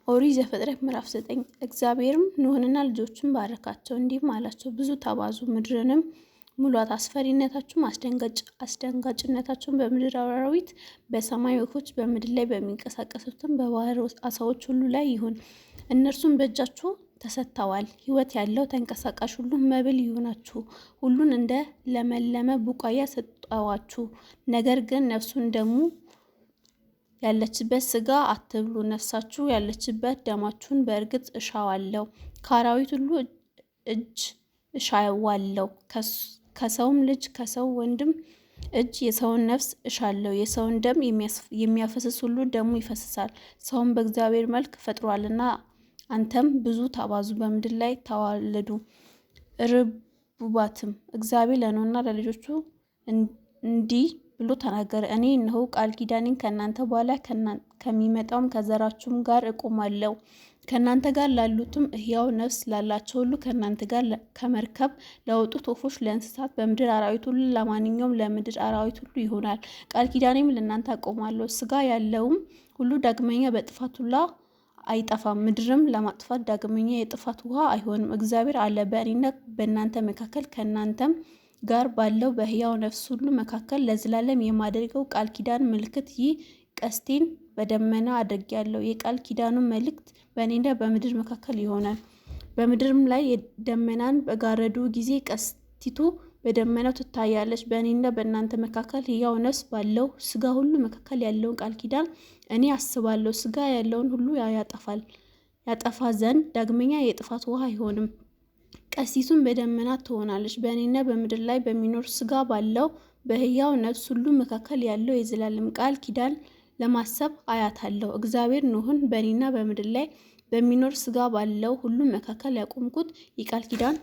ኦሪት ዘፍጥረት ምዕራፍ 9 እግዚአብሔርም ኖኅንና ልጆቹን ባረካቸው፣ እንዲህም አላቸው፦ ብዙ ተባዙ፣ ምድርንም ሙሏት፣ አስፈሪነታችሁም አስደንጋጭነታችሁም በምድር አራዊት፣ በሰማይ ወፎች፣ በምድር ላይ በሚንቀሳቀሱትም በባህር ዓሣዎች ሁሉ ላይ ይሁን። እነርሱም በእጃችሁ ተሰጥተዋል። ሕይወት ያለው ተንቀሳቃሽ ሁሉ መብል ይሁናችሁ። ሁሉን እንደ ለመለመ ቡቃያ ሰጠኋችሁ። ነገር ግን ነፍሱን ደሙ ያለችበት ሥጋ አትብሉ። ነፍሳችሁ ያለችበት ደማችሁን በእርግጥ እሻዋለሁ። ከአራዊት ሁሉ እጅ እሻዋለሁ። ከሰውም ልጅ ከሰው ወንድም እጅ የሰውን ነፍስ እሻለሁ። የሰውን ደም የሚያፈስስ ሁሉ ደሙ ይፈስሳል። ሰውም በእግዚአብሔር መልክ ፈጥሯልና። አንተም ብዙ ተባዙ፣ በምድር ላይ ተዋለዱ፣ ርቡባትም። እግዚአብሔር ለኖኅና ለልጆቹ እንዲህ ብሎ ተናገረ። እኔ እነሆ ቃል ኪዳኔን ከእናንተ በኋላ ከሚመጣውም ከዘራችሁም ጋር እቆማለሁ፣ ከእናንተ ጋር ላሉትም ሕያው ነፍስ ላላቸው ሁሉ፣ ከእናንተ ጋር ከመርከብ ለወጡት ወፎች፣ ለእንስሳት፣ በምድር አራዊት ሁሉ፣ ለማንኛውም ለምድር አራዊት ሁሉ ይሆናል። ቃል ኪዳኔም ለእናንተ አቆማለሁ። ሥጋ ያለውም ሁሉ ዳግመኛ በጥፋት ውኃ አይጠፋም፣ ምድርም ለማጥፋት ዳግመኛ የጥፋት ውኃ አይሆንም። እግዚአብሔር አለ በእኔና በእናንተ መካከል ከእናንተም ጋር ባለው በሕያው ነፍስ ሁሉ መካከል ለዘላለም የማደርገው ቃል ኪዳን ምልክት ይህ ቀስቴን በደመና አድርጌአለሁ። የቃል ኪዳኑ ምልክት በእኔና በምድር መካከል ይሆናል። በምድርም ላይ ደመናን በጋረዱ ጊዜ ቀስቲቱ በደመናው ትታያለች። በእኔና በእናንተ መካከል ሕያው ነፍስ ባለው ሥጋ ሁሉ መካከል ያለውን ቃል ኪዳን እኔ አስባለሁ። ሥጋ ያለውን ሁሉ ያጠፋ ዘንድ ዳግመኛ የጥፋት ውኃ አይሆንም። ቀስቲቱም በደመና ትሆናለች። በእኔና በምድር ላይ በሚኖር ሥጋ ባለው በሕያው ነፍስ ሁሉ መካከል ያለው የዘላለም ቃል ኪዳን ለማሰብ አያታለሁ። እግዚአብሔር ኖኅን በእኔና በምድር ላይ በሚኖር ሥጋ ባለው ሁሉ መካከል ያቆምኩት የቃል ኪዳን